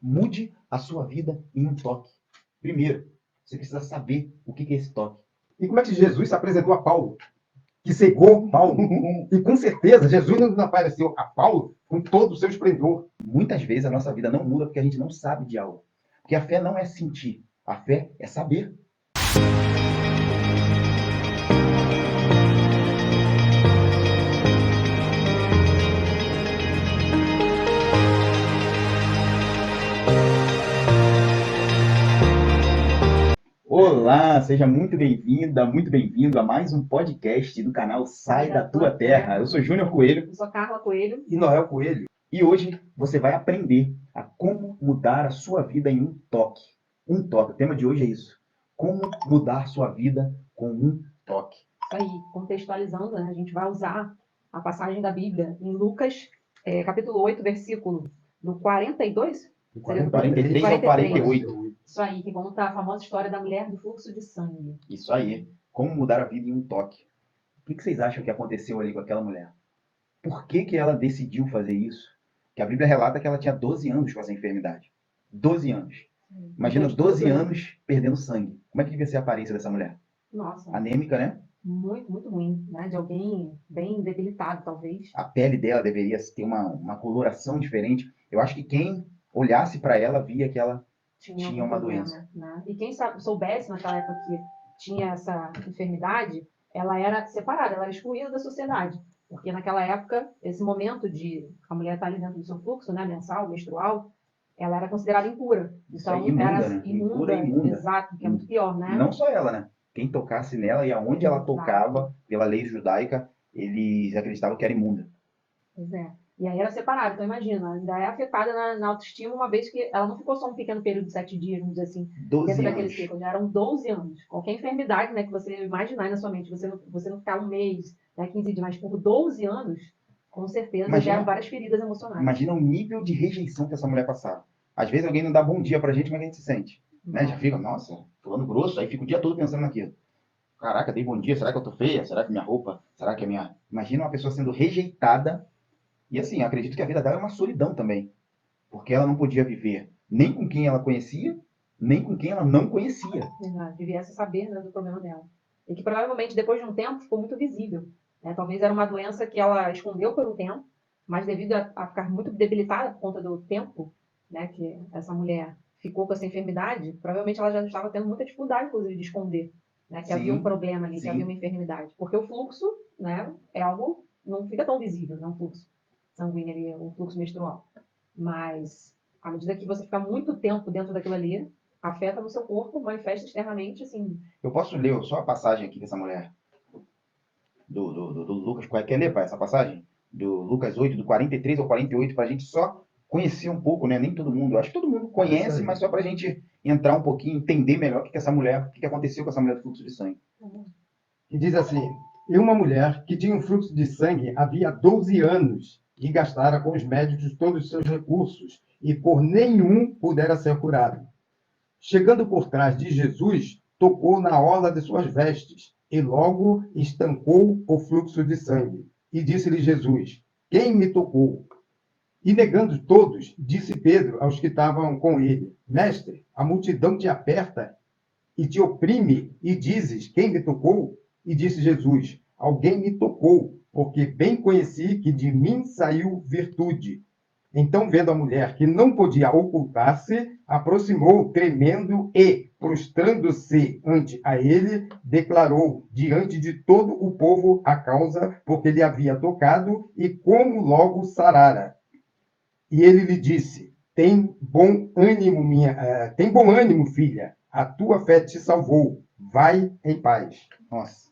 Mude a sua vida em um toque. Primeiro, você precisa saber o que é esse toque. E como é que Jesus se apresentou a Paulo? Que cegou Paulo. E com certeza, Jesus não apareceu a Paulo com todo o seu esplendor. Muitas vezes a nossa vida não muda porque a gente não sabe de algo. Porque a fé não é sentir, a fé é saber. Olá, seja muito bem-vinda, muito bem-vindo a mais um podcast do canal Sai da Tua Terra. Eu sou Júnior Coelho. Eu sou Carla Coelho. E Noel Coelho. E hoje você vai aprender a como mudar a sua vida em um toque. Um toque. O tema de hoje é isso. Como mudar sua vida com um toque. Isso aí, contextualizando, né? A gente vai usar a passagem da Bíblia em Lucas, capítulo 8, versículo do 42? Do 43 ao 48. Isso aí, que conta a famosa história da mulher do fluxo de sangue. Isso aí. Como mudar a vida em um toque. O que vocês acham que aconteceu ali com aquela mulher? Por que ela decidiu fazer isso? Que a Bíblia relata que ela tinha 12 anos com essa enfermidade. 12 anos. Imagina 12 anos perdendo sangue. Como é que devia ser a aparência dessa mulher? Nossa, Anêmica, né? muito, muito ruim, né? De alguém bem debilitado, talvez. A pele dela deveria ter uma coloração diferente. Eu acho que quem olhasse para ela via que ela tinha algum uma problema, doença. né? E quem soubesse naquela época que tinha essa enfermidade, ela era separada, ela era excluída da sociedade. Porque naquela época, esse momento de a mulher estar ali dentro do seu fluxo, né, mensal, menstrual, ela era considerada impura. Isso Então, aí, imunda, era né? imunda, Impura e imunda. exato, que é muito pior, né? Não só ela, né? Quem tocasse nela e aonde ela Exato. tocava, pela lei judaica, eles acreditavam que era imunda. Pois é. E aí era separada. Então, imagina, ainda é afetada na autoestima, uma vez que ela não ficou só um pequeno período de 7 dias, vamos dizer assim, 12 dentro daquele anos. ciclo. Já eram 12 anos. Qualquer enfermidade, né, que você imaginar na sua mente, você não ficar um mês, né, 15 dias, mas por 12 anos, com certeza Imagina- geram várias feridas emocionais. Imagina o nível de rejeição que essa mulher passava. Às vezes alguém não dá bom dia pra gente, como é que a gente se sente? Né? Já fica, nossa, fulano grosso, aí fica o dia todo pensando naquilo. Caraca, dei bom dia, será que eu tô feia? Será que minha roupa? Será que a minha... Imagina uma pessoa sendo rejeitada. E assim, eu acredito que a vida dela é uma solidão também. Porque ela não podia viver nem com quem ela conhecia, nem com quem ela não conhecia. Exato, devia se saber, né, do problema dela. E que provavelmente depois de um tempo ficou muito visível, né? Talvez era uma doença que ela escondeu por um tempo, mas devido a ficar muito debilitada por conta do tempo, né, que essa mulher ficou com essa enfermidade, provavelmente ela já estava tendo muita dificuldade, inclusive, de esconder, né, que Sim, havia um problema ali, sim. que havia uma enfermidade. Porque o fluxo, né, é algo, não fica tão visível, né, um fluxo sanguíneo ali, um fluxo menstrual. Mas, à medida que você fica muito tempo dentro daquilo ali, afeta no seu corpo, manifesta externamente, assim. Eu posso ler só a passagem aqui dessa mulher? Do Lucas, quer ler essa passagem? Do Lucas 8, do 43 ao 48, para a gente só conhecer um pouco, né? Nem todo mundo, acho que todo mundo conhece, mas só para a gente entrar um pouquinho, entender melhor o que essa mulher, o que aconteceu com essa mulher do fluxo de sangue. E diz assim: e uma mulher que tinha um fluxo de sangue havia 12 anos e gastara com os médicos todos os seus recursos e por nenhum pudera ser curada. Chegando por trás de Jesus, tocou na orla de suas vestes e logo estancou o fluxo de sangue. E disse-lhe Jesus: quem me tocou? E negando todos, disse Pedro aos que estavam com ele: mestre, a multidão te aperta e te oprime, e dizes: quem me tocou? E disse Jesus: alguém me tocou, porque bem conheci que de mim saiu virtude. Então, vendo a mulher que não podia ocultar-se, aproximou, tremendo e, prostrando-se ante a ele, declarou diante de todo o povo a causa porque lhe havia tocado e como logo sarara. E ele lhe disse: tem bom ânimo, filha. A tua fé te salvou. Vai em paz. Nossa.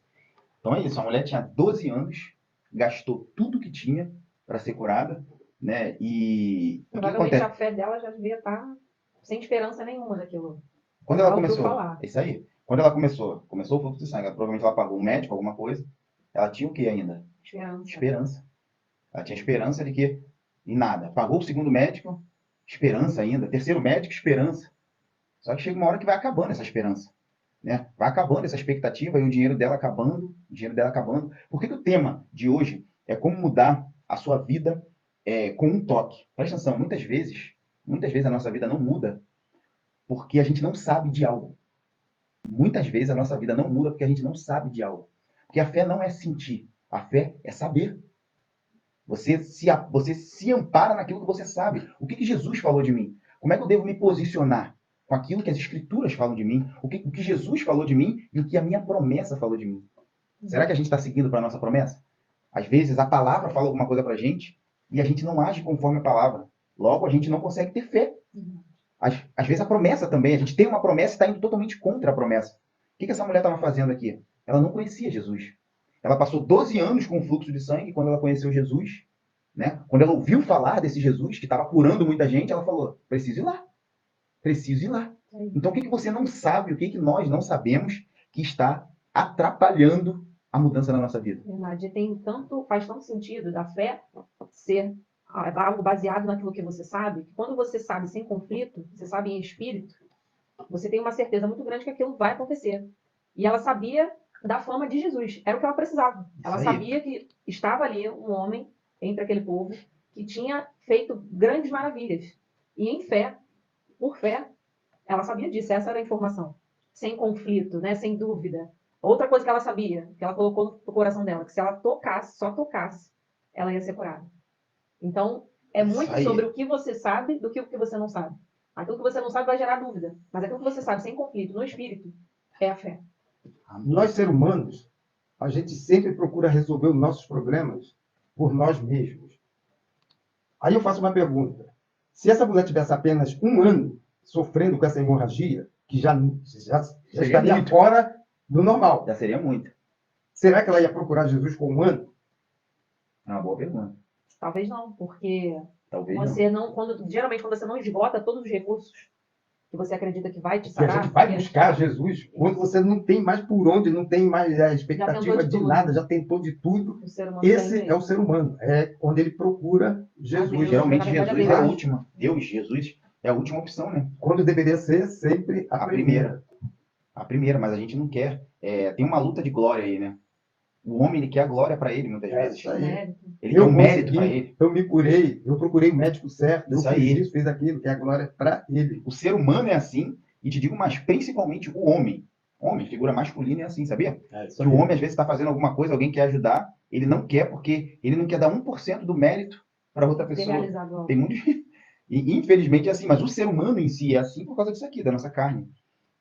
Então é isso, a mulher tinha 12 anos, gastou tudo que tinha para ser curada, né? E o que Provavelmente acontece? a fé dela já devia estar sem esperança nenhuma daquilo. Quando ela ouviu começou, falar. é isso aí. Quando ela começou o fluxo de sangue, provavelmente ela pagou um médico, alguma coisa. Ela tinha o que ainda? Esperança. Esperança. Ela tinha esperança de que e nada. Pagou o segundo médico, esperança ainda. Terceiro médico, esperança. Só que chega uma hora que vai acabando essa esperança, né? Vai acabando essa expectativa e o dinheiro dela acabando, Por que o tema de hoje é como mudar a sua vida com um toque? Presta atenção, muitas vezes Muitas vezes a nossa vida não muda porque a gente não sabe de algo. Muitas vezes a nossa vida não muda porque a gente não sabe de algo. Porque a fé não é sentir, a fé é saber. Você se ampara naquilo que você sabe. O que Jesus falou de mim? Como é que eu devo me posicionar com aquilo que as Escrituras falam de mim? O que Jesus falou de mim e o que a minha promessa falou de mim? Será que a gente está seguindo para a nossa promessa? Às vezes a palavra fala alguma coisa para a gente e a gente não age conforme a palavra. Logo, a gente não consegue ter fé. Às vezes a promessa também, a gente tem uma promessa e está indo totalmente contra a promessa. O que essa mulher estava fazendo aqui? Ela não conhecia Jesus. Ela passou 12 anos com fluxo de sangue quando ela conheceu Jesus. Né? Quando ela ouviu falar desse Jesus, que estava curando muita gente, ela falou, preciso ir lá. Preciso ir lá. Então o que você não sabe, o que nós não sabemos que está atrapalhando a mudança na nossa vida? Verdade. Faz tanto sentido da fé ser algo baseado naquilo que você sabe, que quando você sabe sem conflito, você sabe em espírito, você tem uma certeza muito grande que aquilo vai acontecer. E ela sabia da fama de Jesus, era o que ela precisava. Ela sabia que estava ali um homem entre aquele povo que tinha feito grandes maravilhas. E em fé, por fé, ela sabia disso, essa era a informação. Sem conflito, né? Sem dúvida. Outra coisa que ela sabia, que ela colocou no coração dela, que se ela tocasse, só tocasse, ela ia ser curada. Então, é muito sobre o que você sabe do que o que você não sabe. Aquilo que você não sabe vai gerar dúvida, mas aquilo que você sabe sem conflito, no espírito, é a fé. Nós, seres humanos, a gente sempre procura resolver os nossos problemas por nós mesmos. Aí eu faço uma pergunta. Se essa mulher tivesse apenas 1 ano sofrendo com essa hemorragia, que já estaria muito fora do normal, Já seria muito. será que ela ia procurar Jesus com 1 ano? É uma boa pergunta. Talvez não, porque Talvez você não, geralmente quando você não esgota todos os recursos que você acredita que vai te Que a sarar, gente vai buscar Jesus quando você não tem mais por onde, não tem mais a expectativa de nada, já tentou de tudo. o ser humano Esse tem é o ser humano, é onde ele procura Jesus. Deus, Geralmente na verdade, Jesus é é a Deus. última. Jesus é a última opção, né? Quando deveria ser sempre a primeira. A primeira, mas a gente não quer. Tem uma luta de glória aí, né? O homem, ele quer a glória para ele, muitas vezes. Isso aí. mérito. Ele quer Eu o mérito para consegui, ele. eu me curei, eu procurei o médico certo, eu Isso fiz aí. isso, fiz aquilo, que é a glória para ele. O ser humano é assim, e te digo mais, principalmente o homem. Homem, figura masculina, é assim, sabia? Que o homem, às vezes, está fazendo alguma coisa, alguém quer ajudar, ele não quer, porque ele não quer dar 1% do mérito para outra Ser pessoa. realizado algo. Tem muito. E, infelizmente, é assim, mas o ser humano em si é assim por causa disso aqui, da nossa carne.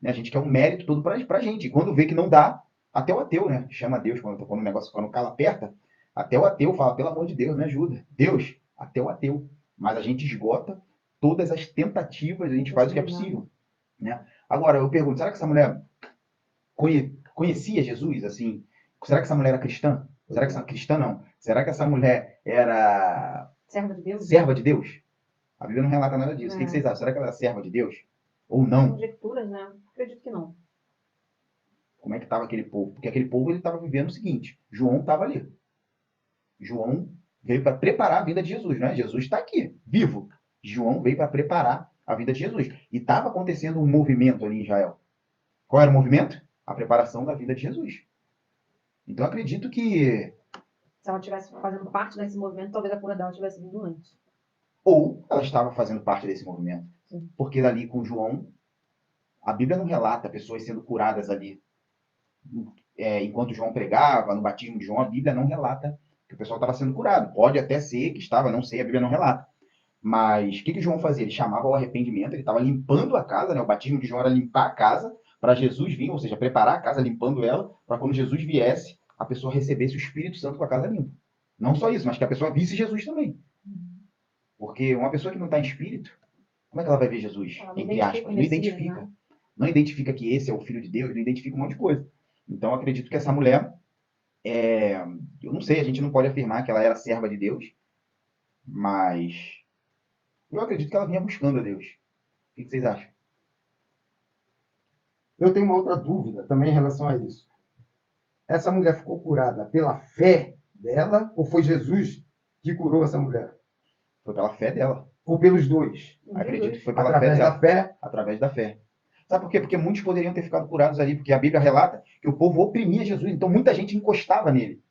Né? A gente quer um mérito todo para a gente. E quando vê que não dá, até o ateu, né? Chama Deus quando o negócio, quando o calo aperta, até o ateu fala, pelo amor de Deus, me ajuda. Deus, até o ateu. Mas a gente esgota todas as tentativas, a gente faz o que é possível. Né? Agora, eu pergunto, será que essa mulher conhecia Jesus, assim? Será que essa mulher era cristã? Será que essa cristã não? Será que essa mulher era Serva de Deus? serva de Deus? A Bíblia não relata nada disso. O que É. vocês acham? Será que ela era serva de Deus? Ou não? Conjecturas, né? Acredito que não. Como é que estava aquele povo? Porque aquele povo ele estava vivendo o seguinte: João estava ali. João veio para preparar a vinda de Jesus, né? Jesus está aqui, vivo. João veio para preparar a vinda de Jesus. E estava acontecendo um movimento ali em Israel. Qual era o movimento? A preparação da vinda de Jesus. Então eu acredito que Se ela estivesse fazendo parte desse movimento, talvez a cura dela tivesse vindo antes. ou ela estava fazendo parte desse movimento. Sim. Porque dali com João, a Bíblia não relata pessoas sendo curadas ali. Enquanto João pregava, no batismo de João, a Bíblia não relata que o pessoal estava sendo curado. Pode até ser que estava, não sei, a Bíblia não relata. Mas o que João fazia? Ele chamava ao arrependimento, ele estava limpando a casa, né? O batismo de João era limpar a casa para Jesus vir, ou seja, preparar a casa, limpando ela, para quando Jesus viesse, a pessoa recebesse o Espírito Santo com a casa limpa. Não só isso, mas que a pessoa visse Jesus também. Porque uma pessoa que não está em espírito, como é que ela vai ver Jesus? Entre aspas, não identifica. Né? Não identifica que esse é o Filho de Deus, não identifica um monte de coisa. Então, eu acredito que essa mulher, eu não sei, a gente não pode afirmar que ela era serva de Deus, mas eu acredito que ela vinha buscando a Deus. O que vocês acham? Eu tenho uma outra dúvida também em relação a isso. Essa mulher ficou curada pela fé dela ou foi Jesus que curou essa mulher? Foi pela fé dela. Ou pelos dois? Acredito que foi pela Através fé dela. da fé? Através da fé. Sabe por quê? Porque muitos poderiam ter ficado curados ali, porque a Bíblia relata que o povo oprimia Jesus, então muita gente encostava nele.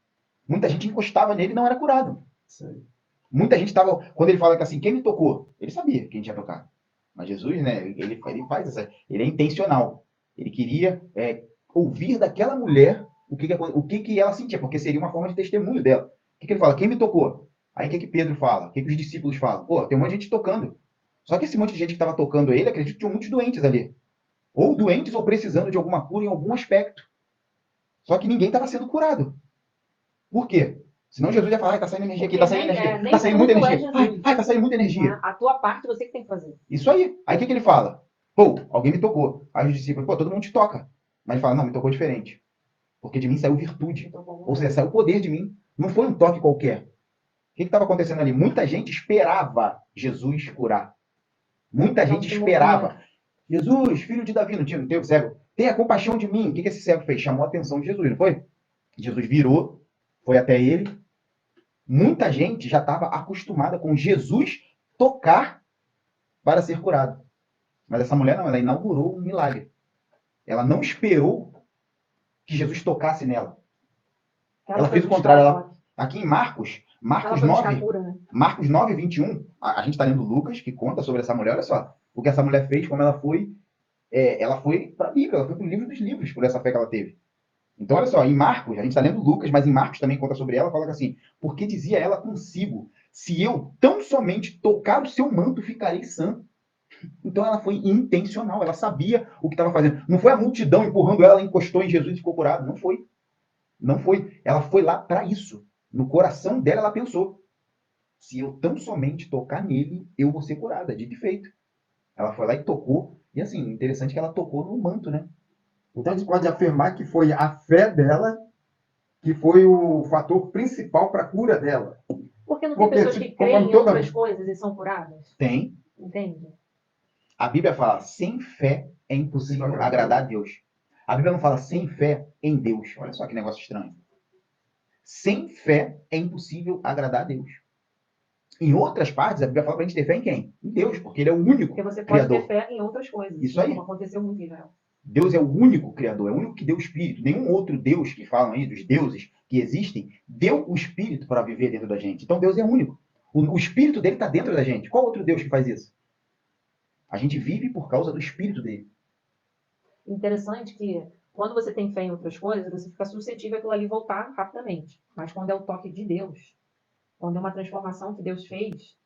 Muita gente encostava nele e não era curado. Isso aí. Muita gente estava, quando ele fala que assim, quem me tocou? Ele sabia quem tinha tocado. Mas Jesus, né, ele faz essa, ele é intencional. Ele queria ouvir daquela mulher o que ela sentia, porque seria uma forma de testemunho dela. O que ele fala? Quem me tocou? Aí o que Pedro fala? O que os discípulos falam? Pô, tem um monte de gente tocando. Só que esse monte de gente que estava tocando ele, acredito que tinha muitos doentes ali. Ou doentes ou precisando de alguma cura em algum aspecto. Só que ninguém estava sendo curado. Por quê? Senão Jesus ia falar, ai, tá saindo energia aqui, tá saindo energia, nem tá saindo muita tudo é energia. Jesus. Ai, tá saindo muita energia. Né? A tua parte você que tem que fazer. Isso aí. Aí o que ele fala? Pô, alguém me tocou. Aí os discípulos, pô, todo mundo te toca. Mas ele fala, não, me tocou diferente. Porque de mim saiu virtude. Ou seja, saiu poder de mim. Não foi um toque qualquer. O que estava acontecendo ali? Muita gente esperava Jesus curar. Muita gente esperava. Jesus, filho de Davi, não teve cego? Tenha compaixão de mim. O que esse cego fez? Chamou a atenção de Jesus, não foi? Jesus virou, foi até ele. Muita gente já estava acostumada com Jesus tocar para ser curado. Mas essa mulher não, ela inaugurou um milagre. Ela não esperou que Jesus tocasse nela. Ela fez o contrário. Aqui em Marcos 9, cura, né? Marcos 9, 21, a gente está lendo Lucas, que conta sobre essa mulher. Olha só, o que essa mulher fez, como ela foi para a Bíblia, ela foi para o livro dos livros, por essa fé que ela teve. Então, olha só, em Marcos, a gente está lendo Lucas, mas em Marcos também conta sobre ela, fala assim, porque dizia ela consigo, se eu tão somente tocar o seu manto, ficarei sã. Então ela foi intencional, ela sabia o que estava fazendo. Não foi a multidão empurrando ela, ela encostou em Jesus e ficou curado. Não foi. Não foi. Ela foi lá para isso. No coração dela, ela pensou, se eu tão somente tocar nele, eu vou ser curada, de feito. Ela foi lá e tocou, e assim, interessante que ela tocou no manto, né? Então a gente pode afirmar que foi a fé dela que foi o fator principal para a cura dela. Porque não tem pessoas que creem em outras coisas e são curadas? Tem. Entende? A Bíblia fala, sem fé é impossível agradar a Deus. A Bíblia não fala sem fé em Deus. Olha só que negócio estranho. Sem fé é impossível agradar a Deus. Em outras partes, a Bíblia fala para a gente ter fé em quem? Em Deus, porque ele é o único Porque você pode criador. ter fé em outras coisas. Isso aí. Como aconteceu muito em Israel. Deus é o único criador, é o único que deu o Espírito. Nenhum outro Deus que falam aí, dos deuses que existem, deu o Espírito para viver dentro da gente. Então Deus é único. O Espírito dele está dentro da gente. Qual outro Deus que faz isso? A gente vive por causa do Espírito dele. Interessante que quando você tem fé em outras coisas, você fica suscetível àquilo ali voltar rapidamente. Mas quando é o toque de Deus, quando é uma transformação que Deus fez,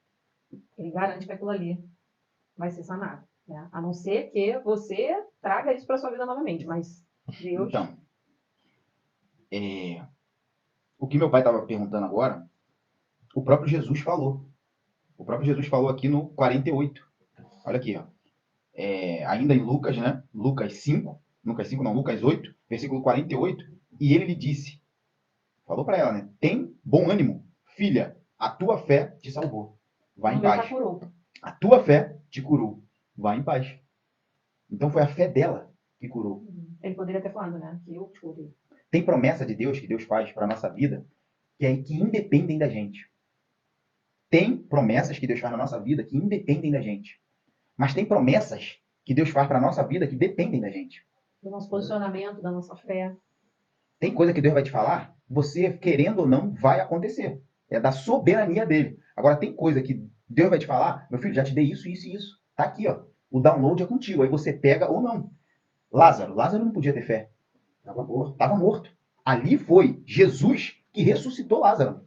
ele garante que aquilo ali vai ser sanado. Né? A não ser que você traga isso para sua vida novamente. Mas Deus... Então, o que meu pai estava perguntando agora, o próprio Jesus falou. O próprio Jesus falou aqui no 48. Olha aqui, ó. Ainda em Lucas, né? Lucas 5, Lucas 8, versículo 48. E ele lhe disse, falou para ela, né? Tem bom ânimo, filha, a tua fé te salvou. Vai em paz. A tua fé te curou. Vai em paz. Então foi a fé dela que curou. Ele poderia ter falado, né? Que eu te curei. Tem promessa de Deus que Deus faz para a nossa vida que independem da gente. Tem promessas que Deus faz na nossa vida que independem da gente. Mas tem promessas que Deus faz para a nossa vida que dependem da gente. Do nosso posicionamento, da nossa fé. Tem coisa que Deus vai te falar, você, querendo ou não, vai acontecer. É da soberania dele. Agora, tem coisa que Deus vai te falar, meu filho, já te dei isso, isso e isso. Tá aqui, ó. O download é contigo. Aí você pega ou não. Lázaro não podia ter fé. Estava morto. Ali foi Jesus que ressuscitou Lázaro.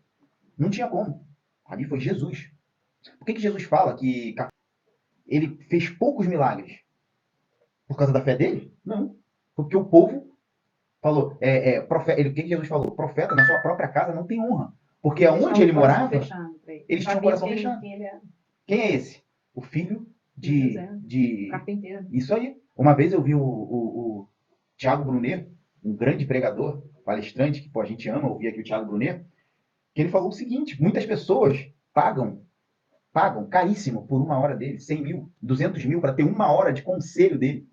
Não tinha como. Ali foi Jesus. Por que Jesus fala que ele fez poucos milagres? Por causa da fé dele? Não. Porque o povo falou, o que Jesus falou? Profeta na sua própria casa não tem honra. Porque aonde ele morava, eles tinham o coração fechado. Quem é esse? O filho de carpinteiro. Isso aí. Uma vez eu vi o Thiago Brunet, um grande pregador, palestrante, que a gente ama ouvir aqui o Thiago Brunet, que ele falou o seguinte, muitas pessoas pagam caríssimo por uma hora dele, 100 mil, 200 mil, para ter uma hora de conselho dele.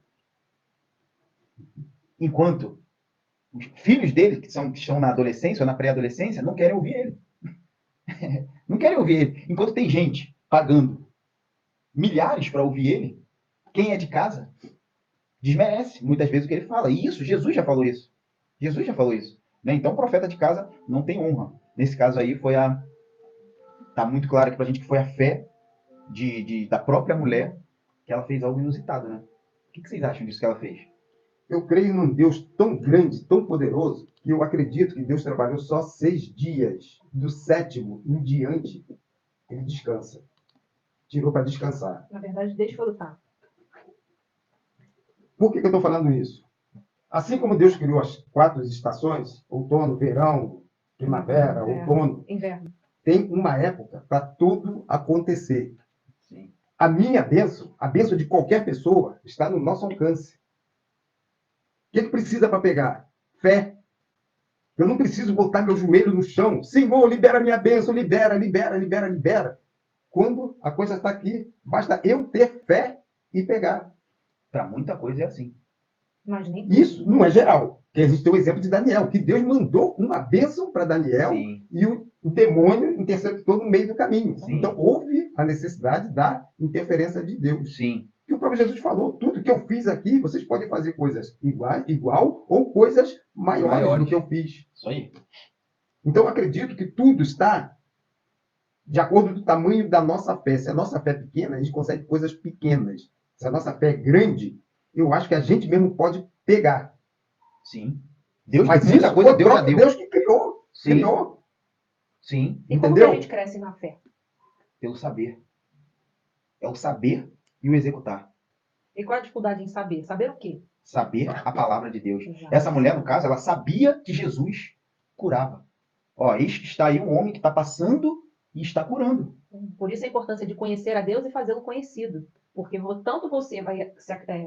Enquanto os filhos dele, que estão na adolescência ou na pré-adolescência, não querem ouvir ele. Não querem ouvir ele. Enquanto tem gente pagando milhares para ouvir ele, quem é de casa desmerece muitas vezes o que ele fala. E isso, Jesus já falou isso. Jesus já falou isso. Né? Então, o profeta de casa não tem honra. Nesse caso aí, foi a Tá muito claro aqui pra gente que foi a fé da própria mulher que ela fez algo inusitado, né? O que vocês acham disso que ela fez? Eu creio num Deus tão grande, tão poderoso, que eu acredito que Deus trabalhou só 6 dias. Do 7º em diante, ele descansa. Tirou para descansar. Na verdade, desfrutar. Por que eu estou falando isso? Assim como Deus criou as 4 estações, outono, verão, primavera, outono, Inverno. tem uma época para tudo acontecer. Sim. A minha bênção, a bênção de qualquer pessoa, está no nosso alcance. O que precisa para pegar? Fé. Eu não preciso botar meu joelho no chão. Senhor, libera minha bênção, libera, libera, libera, libera. Quando a coisa está aqui, basta eu ter fé e pegar. Para muita coisa é assim. Mas nem Isso não é geral. Porque a gente tem o exemplo de Daniel, que Deus mandou uma bênção para Daniel. Sim. E o demônio interceptou no meio do caminho. Sim. Então, houve a necessidade da interferência de Deus. Sim. Que o próprio Jesus falou, tudo que eu fiz aqui, vocês podem fazer coisas igual ou coisas maiores do que eu fiz. Isso aí. Então, eu acredito que tudo está de acordo com o tamanho da nossa fé. Se a nossa fé é pequena, a gente consegue coisas pequenas. Se a nossa fé é grande, eu acho que a gente mesmo pode pegar. Sim. Deus, Mas muita isso coisa foi o Deus já próprio deu. Deus que criou. Sim. Criou. Sim. E como que Entendeu? a gente cresce na fé? Pelo saber. É o saber e o executar. E qual a dificuldade em saber? Saber o quê? Saber a palavra de Deus. Exato. Essa mulher, no caso, ela sabia que Jesus curava. Ó, eis que está aí um homem que está passando e está curando. Por isso a importância de conhecer a Deus e fazê-lo conhecido. Porque tanto você vai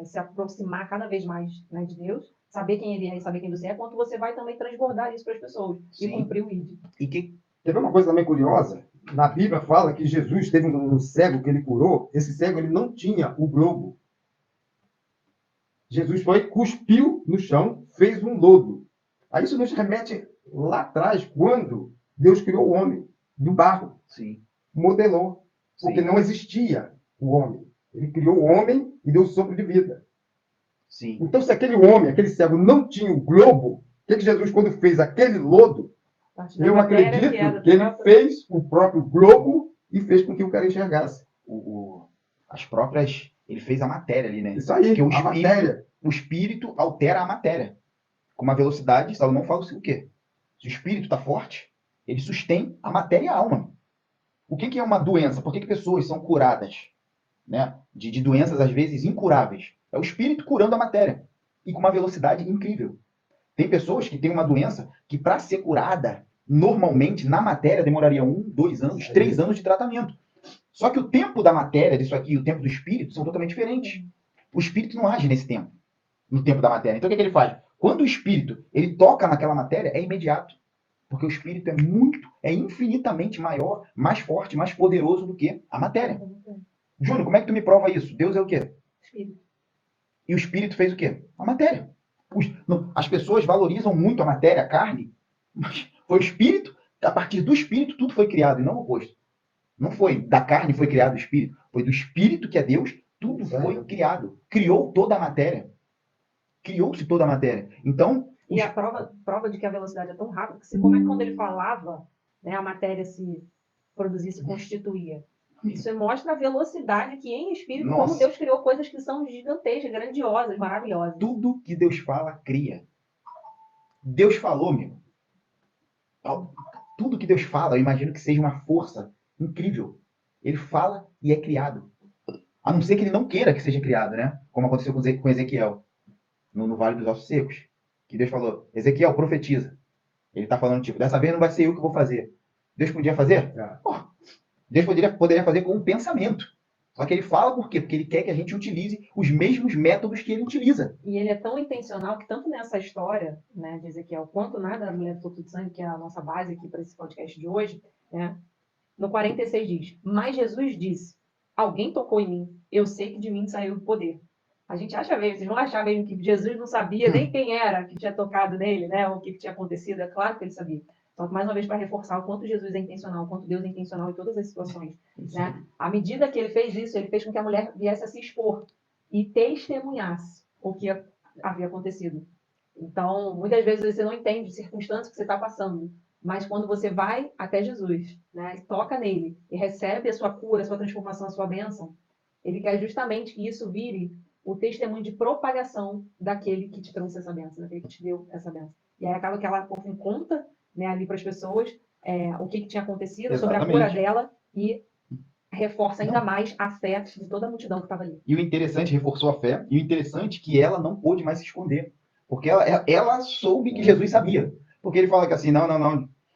se aproximar cada vez mais, né, de Deus, saber quem Ele é e saber quem você é, quanto você vai também transbordar isso para as pessoas e Sim. cumprir o ID. E que Quer ver uma coisa também curiosa? Na Bíblia fala que Jesus teve um cego que ele curou. Esse cego ele não tinha o globo. Jesus foi, cuspiu no chão, fez um lodo. Aí isso nos remete lá atrás, quando Deus criou o homem do barro, sim. modelou, porque Sim. não existia o homem. Ele criou o homem e deu sopro de vida. Sim. Então, se aquele homem, aquele cego, não tinha o globo, o que Jesus, quando fez aquele lodo, Parte da eu matéria acredito é que ele própria. fez o próprio globo e fez com que o cara enxergasse. As próprias. Ele fez a matéria ali, né? Isso aí, Porque a matéria. o espírito altera a matéria. Com uma velocidade, Salomão fala o quê? Se o espírito está forte, ele sustém a matéria e a alma. O que é uma doença? Por que pessoas são curadas? Né? De doenças, às vezes, incuráveis. É o espírito curando a matéria. E com uma velocidade incrível. Tem pessoas que têm uma doença que, para ser curada, normalmente, na matéria, demoraria 1, 2 anos, 3 anos de tratamento. Só que o tempo da matéria disso aqui e o tempo do espírito são totalmente diferentes. O espírito não age nesse tempo, no tempo da matéria. Então, o que ele faz? Quando o espírito ele toca naquela matéria, é imediato. Porque o espírito é infinitamente maior, mais forte, mais poderoso do que a matéria. Júnior, como é que tu me prova isso? Deus é o quê? Espírito. E o espírito fez o quê? A matéria. As pessoas valorizam muito a matéria, a carne, mas foi o espírito, a partir do espírito tudo foi criado, e não o oposto. Não foi da carne foi criado o espírito, foi do espírito que é Deus, tudo foi criado. Criou toda a matéria. Criou-se toda a matéria. Então. E a prova de que a velocidade é tão rápida, que como é que quando ele falava, né, a matéria se produzia, se constituía. Isso mostra a velocidade que em espírito, Nossa. como Deus criou coisas que são gigantescas, grandiosas, maravilhosas. Tudo que Deus fala, cria. Deus falou, meu. Tudo que Deus fala, eu imagino que seja uma força incrível. Ele fala e é criado. A não ser que ele não queira que seja criado, né? Como aconteceu com Ezequiel, no Vale dos Ossos Secos. Que Deus falou, Ezequiel, profetiza. Ele está falando, tipo, dessa vez não vai ser eu que vou fazer. Deus podia fazer? Deus poderia fazer com um pensamento. Só que ele fala por quê? Porque ele quer que a gente utilize os mesmos métodos que ele utiliza. E ele é tão intencional que tanto nessa história, né, de Ezequiel, quanto da mulher do fluxo de sangue, que é a nossa base aqui para esse podcast de hoje, né, no 46 diz, mas Jesus disse, alguém tocou em mim, eu sei que de mim saiu o poder. A gente acha mesmo, vocês vão achar mesmo que Jesus não sabia nem quem era que tinha tocado nele, né, ou o que tinha acontecido, é claro que ele sabia. Então, mais uma vez, para reforçar o quanto Jesus é intencional, o quanto Deus é intencional em todas as situações. Né? À medida que ele fez isso, ele fez com que a mulher viesse a se expor e testemunhasse o que havia acontecido. Então, muitas vezes você não entende a circunstância que você está passando, Mas quando você vai até Jesus, né, toca nele e recebe a sua cura, a sua transformação, a sua bênção, ele quer justamente que isso vire o testemunho de propagação daquele que te trouxe essa bênção, daquele que te deu essa bênção. E aí acaba que ela conta, né, ali para as pessoas o que tinha acontecido, sobre a cura Exatamente. dela, e reforça ainda Não. mais a fé de toda a multidão que estava ali. E o interessante, reforçou a fé, e o interessante é que ela não pôde mais se esconder. Porque ela soube que Jesus sabia. Porque ele fala que assim, não,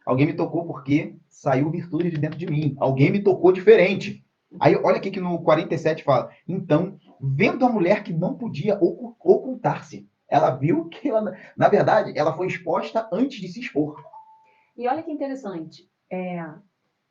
alguém me tocou porque saiu virtude de dentro de mim. Alguém me tocou diferente. Aí olha aqui que no 47 fala, então, vendo a mulher que não podia ocultar-se, ela viu que, ela, na verdade, ela foi exposta antes de se expor. E olha que interessante,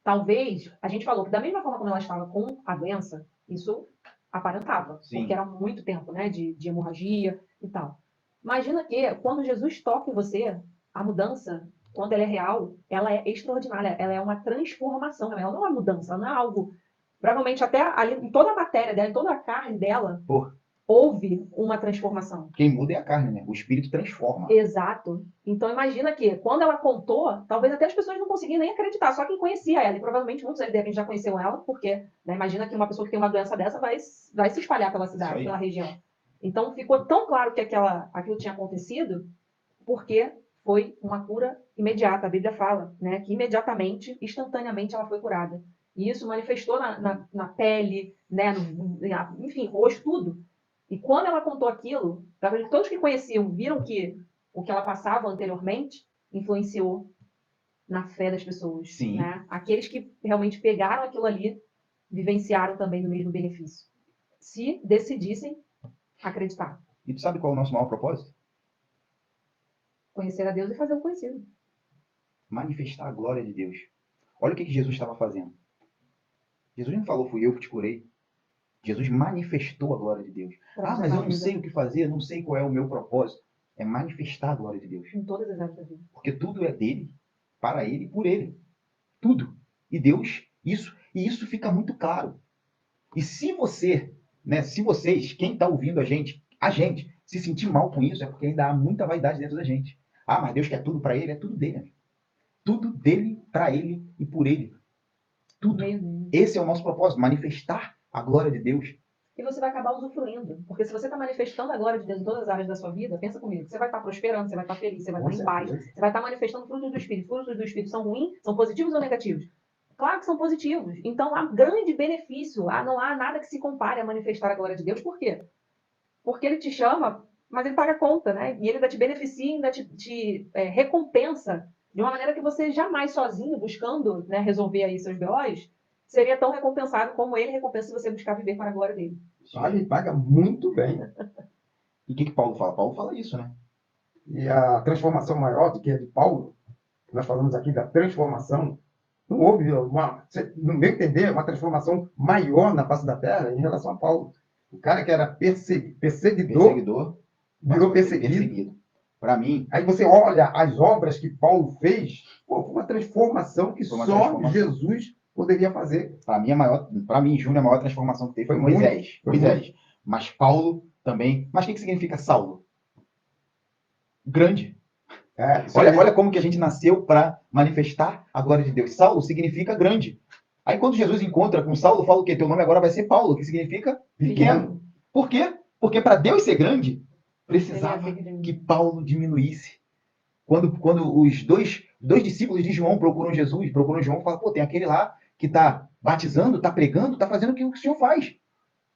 talvez, a gente falou que da mesma forma como ela estava com a doença, isso aparentava, Sim. porque era muito tempo, né, de hemorragia e tal. Imagina que quando Jesus toca em você, a mudança, quando ela é real, ela é extraordinária, ela é uma transformação, ela não é uma mudança, ela não é algo, provavelmente até ali, em toda a matéria dela, em toda a carne dela, Pô, houve uma transformação. quem muda é a carne, né? O espírito transforma. Exato. Então imagina que quando ela contou, talvez até as pessoas não conseguiam nem acreditar, só quem conhecia ela, e provavelmente muitos de repente já conheciam ela, porque, né, imagina que uma pessoa que tem uma doença dessa vai se espalhar pela Isso cidade, aí. pela região. Então ficou tão claro que aquilo tinha acontecido, porque foi uma cura imediata. A Bíblia fala, né, que imediatamente, instantaneamente ela foi curada. E isso manifestou na pele, né, enfim, rosto, tudo. E quando ela contou aquilo, todos que conheciam viram que o que ela passava anteriormente influenciou na fé das pessoas. Sim. Né? Aqueles que realmente pegaram aquilo ali vivenciaram também do mesmo benefício. Se decidissem acreditar. E tu sabe qual é o nosso maior propósito? Conhecer a Deus e fazer o conhecido. Manifestar a glória de Deus. Olha o que Jesus estava fazendo. Jesus não falou, fui eu que te curei. Jesus manifestou a glória de Deus. Mas eu não sei o que fazer, não sei qual é o meu propósito. É manifestar a glória de Deus. Em todas as áreas da vida. Porque tudo é dele, para ele e por ele. Tudo. E Deus, isso fica muito claro. E se você, né, se vocês, quem está ouvindo a gente, se sentir mal com isso, é porque ainda há muita vaidade dentro da gente. Mas Deus quer tudo para ele, é tudo dele. Tudo dele, para ele e por ele. Tudo. Esse é o nosso propósito, manifestar a glória de Deus. E você vai acabar usufruindo. Porque se você está manifestando a glória de Deus em todas as áreas da sua vida, pensa comigo, você vai estar prosperando, você vai estar feliz, você vai estar em paz, você vai estar manifestando frutos do Espírito. Frutos do Espírito são ruins, são positivos ou negativos? Claro que são positivos. Então há grande benefício, não há nada que se compare a manifestar a glória de Deus. Por quê? Porque ele te chama, mas ele paga a conta, né? E ele ainda te beneficia, ainda te recompensa de uma maneira que você jamais sozinho, buscando, né, resolver aí seus B.O.s, seria tão recompensado como ele recompensa se você buscar viver para a glória dele. Ele paga muito bem. E o que Paulo fala? Paulo fala isso, né? E a transformação maior do que a de Paulo, nós falamos aqui da transformação, não houve, no meu entender, uma transformação maior na face da terra em relação a Paulo. O cara que era perseguidor virou perseguido. Para mim, aí você olha as obras que Paulo fez, foi uma transformação que só Jesus poderia fazer. Para mim, Júnior, a maior transformação que teve foi Moisés. Mas Paulo também. Mas o que significa Saulo? Grande. Olha como que a gente nasceu para manifestar a glória de Deus. Saulo significa grande. Aí quando Jesus encontra com Saulo, fala o quê? Teu nome agora vai ser Paulo, que significa pequeno. Por quê? Porque para Deus ser grande, precisava que Paulo diminuísse. Quando os dois discípulos de João procuram João e falam, tem aquele lá que está batizando, está pregando, está fazendo o que o Senhor faz.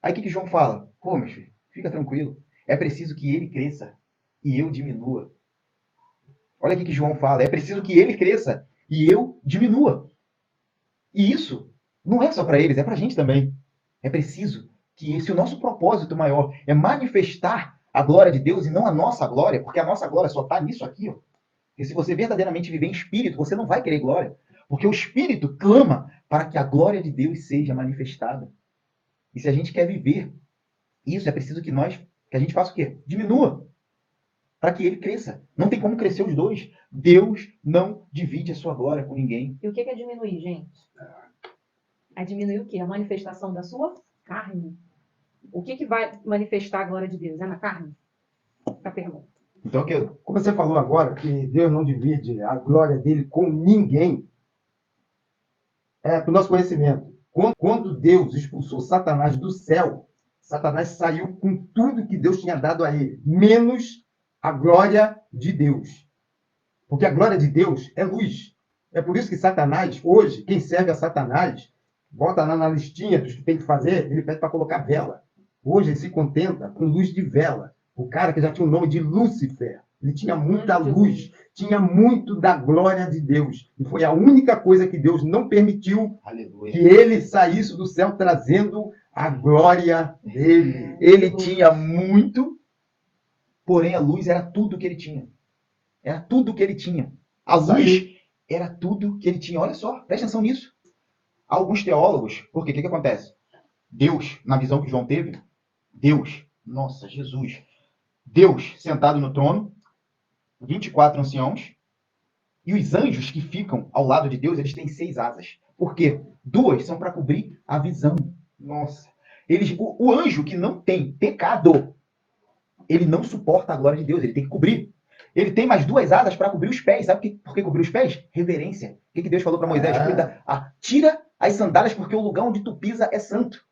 Aí o que João fala? Meu filho, fica tranquilo. É preciso que ele cresça e eu diminua. Olha o que João fala. É preciso que ele cresça e eu diminua. E isso não é só para eles, é para a gente também. É preciso que o nosso propósito maior é manifestar a glória de Deus e não a nossa glória, porque a nossa glória só está nisso aqui. Porque se você verdadeiramente viver em espírito, você não vai querer glória. Porque o espírito clama para que a glória de Deus seja manifestada. E se a gente quer viver isso, é preciso que a gente faça o quê? Diminua. Para que ele cresça. Não tem como crescer os dois. Deus não divide a sua glória com ninguém. E o que é diminuir, gente? É diminuir o quê? A manifestação da sua carne. O que vai manifestar a glória de Deus? É na carne? A pergunta. Então, que Como você falou agora, que Deus não divide a glória dele com ninguém, para o nosso conhecimento. Quando Deus expulsou Satanás do céu, Satanás saiu com tudo que Deus tinha dado a ele, menos a glória de Deus. Porque a glória de Deus é luz. É por isso que Satanás, hoje, quem serve a Satanás, bota lá na listinha dos que tem que fazer, ele pede para colocar vela. Hoje ele se contenta com luz de vela. O cara que já tinha o nome de Lúcifer, ele tinha muita luz, tinha muito da glória de Deus. E foi a única coisa que Deus não permitiu que aleluia. ele saísse do céu trazendo a glória dele. Ele tinha muito, porém a luz era tudo que ele tinha. Era tudo que ele tinha. A Isso luz aí. era tudo que ele tinha. Olha só, presta atenção nisso. Alguns teólogos, porque o que acontece? Deus, na visão que João teve, Deus, nossa, Jesus, Deus sentado no trono, 24 anciãos, e os anjos que ficam ao lado de Deus, eles têm 6 asas. Por quê? 2 são para cobrir a visão. Nossa. O anjo que não tem pecado, ele não suporta a glória de Deus, ele tem que cobrir. Ele tem mais 2 asas para cobrir os pés. Sabe por que cobrir os pés? Reverência. O que Deus falou para Moisés? Tira as sandálias, porque o lugar onde tu pisa é santo.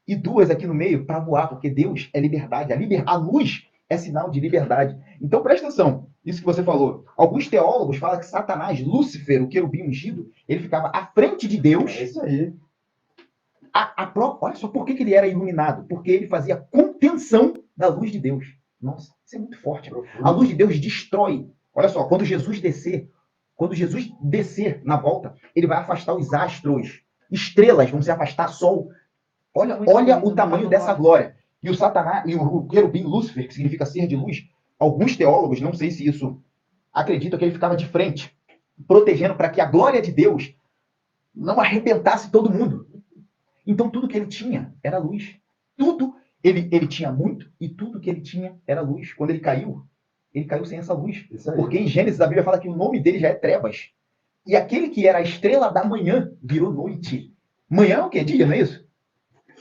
E 2 aqui no meio para voar, porque Deus é liberdade. A luz é sinal de liberdade. Então presta atenção, isso que você falou. Alguns teólogos falam que Satanás, Lúcifer, o querubim ungido, ele ficava à frente de Deus. É isso aí. Olha só por que ele era iluminado. Porque ele fazia contenção da luz de Deus. Nossa, isso é muito forte. A luz de Deus destrói. Olha só, quando Jesus descer na volta, ele vai afastar os astros. Estrelas vão se afastar, sol. Olha o tamanho dessa glória. E o Satanás, e o querubim Lúcifer, que significa ser de luz, alguns teólogos, não sei se isso, acreditam que ele ficava de frente, protegendo para que a glória de Deus não arrebentasse todo mundo. Então tudo que ele tinha era luz. Tudo, ele tinha muito, e tudo que ele tinha era luz. Quando ele caiu sem essa luz. Porque em Gênesis a Bíblia fala que o nome dele já é trevas. E aquele que era a estrela da manhã virou noite. Manhã é o quê? Dia, não é isso?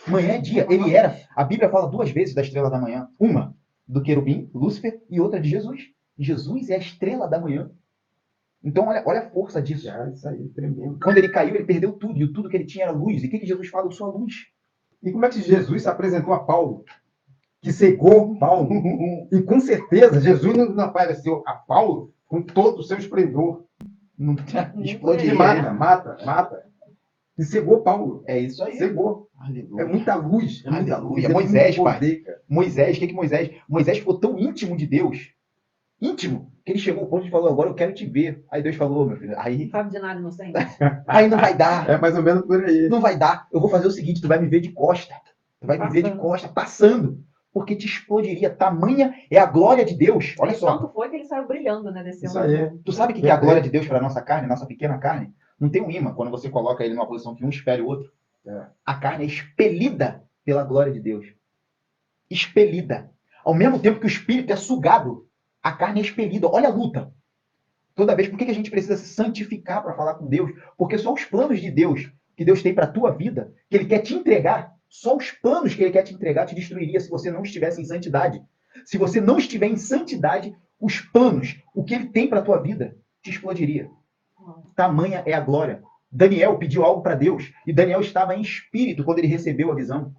Manhã é dia. Ele era. A Bíblia fala 2 vezes da estrela da manhã. Uma do querubim, Lúcifer, e outra de Jesus. Jesus é a estrela da manhã. Então, olha a força disso. Isso aí, tremendo. Quando ele caiu, ele perdeu tudo. E tudo que ele tinha era luz. E o que Jesus fala? Eu sou a luz. E como é que Jesus se apresentou a Paulo? Que cegou Paulo. E com certeza, Jesus não apareceu a Paulo com todo o seu esplendor. Não explode. Ele mata. E cegou Paulo. É isso aí. Cegou. Aleluia. É muita luz. Aleluia. Moisés, pai. Moisés, o que Moisés? Moisés ficou tão íntimo de Deus. Íntimo. Que ele chegou ao ponto de falar, agora eu quero te ver. Aí Deus falou, meu filho, aí... Sabe de nada, inocente. Aí não vai dar. É mais ou menos por aí. Não vai dar. Eu vou fazer o seguinte, tu vai me ver de costa. Tu vai me ver de costa, passando. Porque te explodiria. Tamanha é a glória de Deus. Olha só. Tanto foi que ele saiu brilhando, né? Isso aí. Tu sabe o que é a glória de Deus para a nossa carne, nossa pequena carne? Não tem um imã, quando você coloca ele numa posição que um espere o outro. A carne é expelida pela glória de Deus. Expelida. Ao mesmo tempo que o espírito é sugado, a carne é expelida. Olha a luta. Toda vez, por que a gente precisa se santificar para falar com Deus? Porque só os planos de Deus, que Deus tem para a tua vida, que Ele quer te entregar, só os planos que Ele quer te entregar te destruiria se você não estivesse em santidade. Se você não estiver em santidade, os planos, o que Ele tem para a tua vida, te explodiria. Tamanha é a glória. Daniel pediu algo para Deus, e Daniel estava em espírito quando ele recebeu a visão.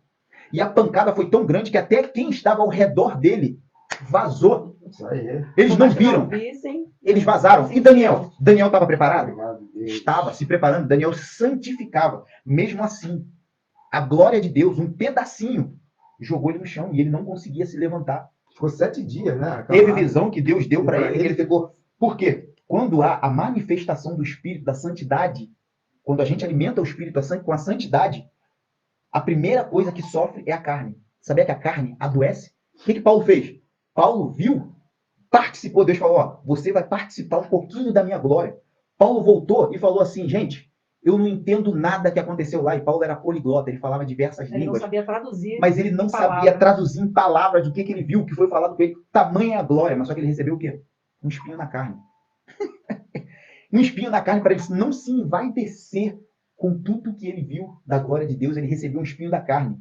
E a pancada foi tão grande que até quem estava ao redor dele vazou. Isso aí. Eles não viram. Eles vazaram. E Daniel? Daniel estava preparado? Estava se preparando. Daniel santificava. Mesmo assim, a glória de Deus, um pedacinho, jogou ele no chão e ele não conseguia se levantar. Ficou 7 dias, né? Teve visão que Deus deu para ele, que ele ficou... Por quê? Quando há a manifestação do Espírito, da santidade, quando a gente alimenta o Espírito com a santidade, a primeira coisa que sofre é a carne. Sabia que a carne adoece? O que Paulo fez? Paulo viu, participou. Deus falou, ó, você vai participar um pouquinho da minha glória. Paulo voltou e falou assim, gente, eu não entendo nada que aconteceu lá. E Paulo era poliglota, ele falava diversas línguas. Ele não sabia traduzir. Mas ele não sabia traduzir em palavras do que ele viu, o que foi falado com ele. Tamanha a glória, mas só que ele recebeu o quê? Um espinho na carne. Um espinho na carne para ele não se envaidecer com tudo que ele viu da glória de Deus. Ele recebeu um espinho da carne.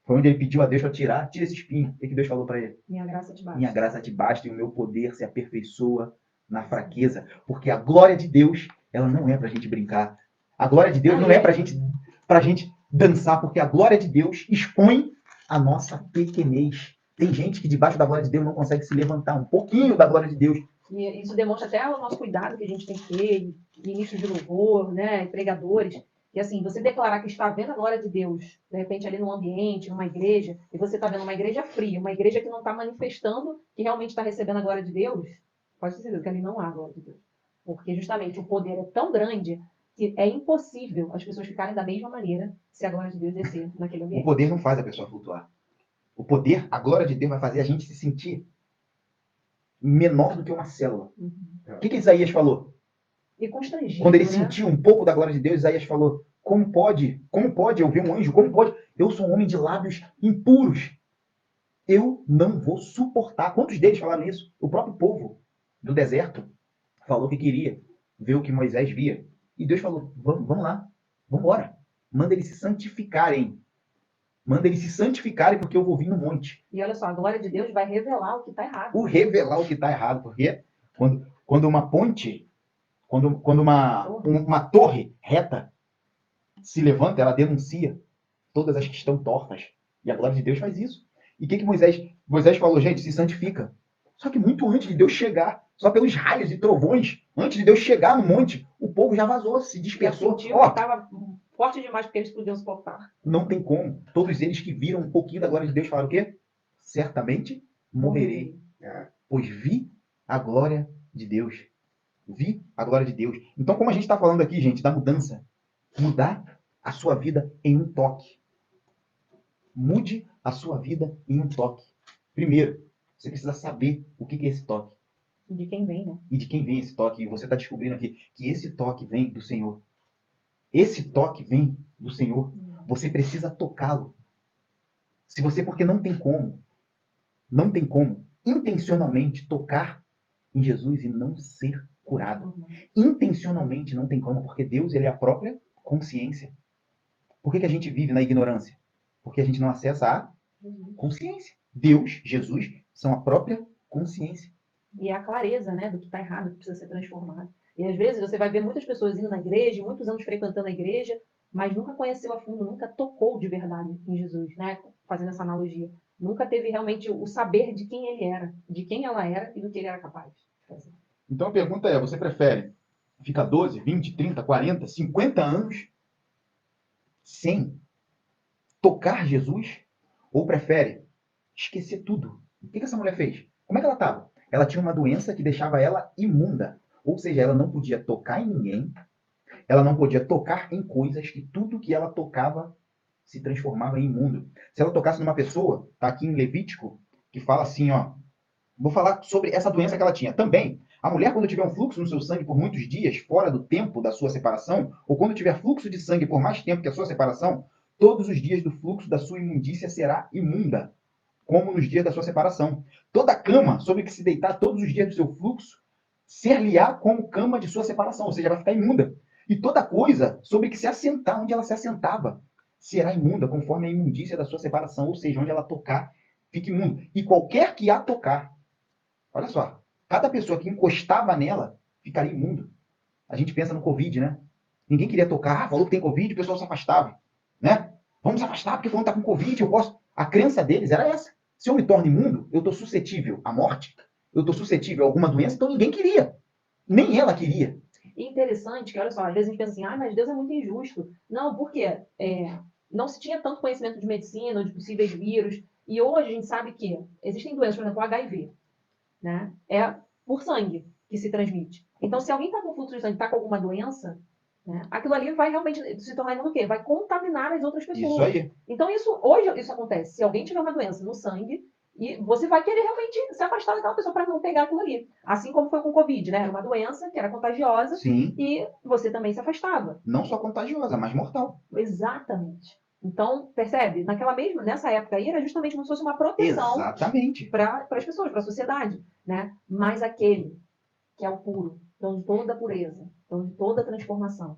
Foi onde ele pediu a Deus para tira esse espinho. O que Deus falou para ele? Minha graça te basta. Minha graça te basta e o meu poder se aperfeiçoa na fraqueza. Porque a glória de Deus, ela não é para a gente brincar. A glória de Deus não é para a gente dançar, porque a glória de Deus expõe a nossa pequenez. Tem gente que debaixo da glória de Deus não consegue se levantar um pouquinho da glória de Deus. E isso demonstra até o nosso cuidado que a gente tem que ter, ministros de louvor, né, pregadores. E assim, você declarar que está vendo a glória de Deus, de repente ali num ambiente, numa igreja, e você está vendo uma igreja fria, uma igreja que não está manifestando que realmente está recebendo a glória de Deus, pode ter certeza que ali não há a glória de Deus. Porque justamente o poder é tão grande que é impossível as pessoas ficarem da mesma maneira se a glória de Deus descer naquele O ambiente. poder não faz a pessoa flutuar. O poder, a glória de Deus vai fazer a gente se sentir menor do que uma célula. Uhum. O que Isaías falou? E constrangido, Quando ele né? sentiu um pouco da glória de Deus, Isaías falou: como pode eu ver um anjo? Como pode? Eu sou um homem de lábios impuros. Eu não vou suportar. Quantos deles falaram isso? O próprio povo do deserto falou que queria ver o que Moisés via. E Deus falou: vamos lá, vamos embora. Manda eles se santificarem. Manda eles se santificarem porque eu vou vir no monte. E olha só, a glória de Deus vai revelar o que está errado. O revelar o que está errado. Porque quando uma ponte, quando uma torre reta se levanta, ela denuncia todas as que estão tortas. E a glória de Deus faz isso. E o que Moisés falou? Gente, se santifica. Só que muito antes de Deus chegar, só pelos raios e trovões, antes de Deus chegar no monte, o povo já vazou, se dispersou. Estava forte demais porque eles podiam suportar. Não tem como. Todos eles que viram um pouquinho da glória de Deus falaram o quê? Certamente morrerei. Pois vi a glória de Deus. Vi a glória de Deus. Então, como a gente está falando aqui, gente, da mudança, mudar a sua vida em um toque. Mude a sua vida em um toque. Primeiro, você precisa saber o que é esse toque. E de quem vem, né? E de quem vem esse toque. E você está descobrindo aqui que esse toque vem do Senhor. Esse toque vem do Senhor. Você precisa tocá-lo. Porque não tem como intencionalmente tocar em Jesus e não ser curado. Intencionalmente não tem como, porque Deus, ele é a própria consciência. Por que a gente vive na ignorância? Porque a gente não acessa a consciência. Deus, Jesus, são a própria consciência. E é a clareza, né, do que está errado, que precisa ser transformado. E às vezes você vai ver muitas pessoas indo na igreja, muitos anos frequentando a igreja, mas nunca conheceu a fundo, nunca tocou de verdade em Jesus, né? Fazendo essa analogia. Nunca teve realmente o saber de quem ele era, de quem ela era e do que ele era capaz de fazer. Então a pergunta é, você prefere ficar 12, 20, 30, 40, 50 anos sem tocar Jesus? Ou prefere esquecer tudo? O que essa mulher fez? Como é que ela estava? Ela tinha uma doença que deixava ela imunda. Ou seja, ela não podia tocar em ninguém, ela não podia tocar em coisas que tudo que ela tocava se transformava em imundo. Se ela tocasse numa pessoa, tá aqui em Levítico, que fala assim, ó, vou falar sobre essa doença que ela tinha. Também, a mulher, quando tiver um fluxo no seu sangue por muitos dias, fora do tempo da sua separação, ou quando tiver fluxo de sangue por mais tempo que a sua separação, todos os dias do fluxo da sua imundícia será imunda, como nos dias da sua separação. Toda cama sobre que se deitar todos os dias do seu fluxo, ser-lhe-á como cama de sua separação, ou seja, vai ficar imunda. E toda coisa sobre que se assentar onde ela se assentava, será imunda, conforme a imundícia da sua separação, ou seja, onde ela tocar, fica imunda. E qualquer que a tocar, olha só, cada pessoa que encostava nela ficaria imundo. A gente pensa no Covid, né? Ninguém queria tocar, falou que tem Covid, o pessoal se afastava, né? Vamos se afastar porque fulano está com Covid, eu posso. A crença deles era essa. Se eu me torno imundo, eu estou suscetível à morte, eu estou suscetível a alguma doença, então ninguém queria. Nem ela queria. E interessante que, olha só, às vezes a gente pensa assim, mas Deus é muito injusto. Não, por quê? Não se tinha tanto conhecimento de medicina, de possíveis vírus, e hoje a gente sabe que existem doenças, por exemplo, o HIV, né? É por sangue que se transmite. Então, se alguém está com fluxo de sangue, está com alguma doença, né, aquilo ali vai realmente se tornar o quê? Vai contaminar as outras pessoas. Isso aí. Então, hoje isso acontece. Se alguém tiver uma doença no sangue, e você vai querer realmente se afastar daquela pessoa para não pegar aquilo ali. Assim como foi com o Covid, né? Era uma doença que era contagiosa. Sim. E você também se afastava. Não só contagiosa, mas mortal. Exatamente. Então, percebe? Nessa época aí, era justamente como se fosse uma proteção para as pessoas, para a sociedade, né? Mas aquele que é o puro, então de toda a pureza, então de toda a transformação,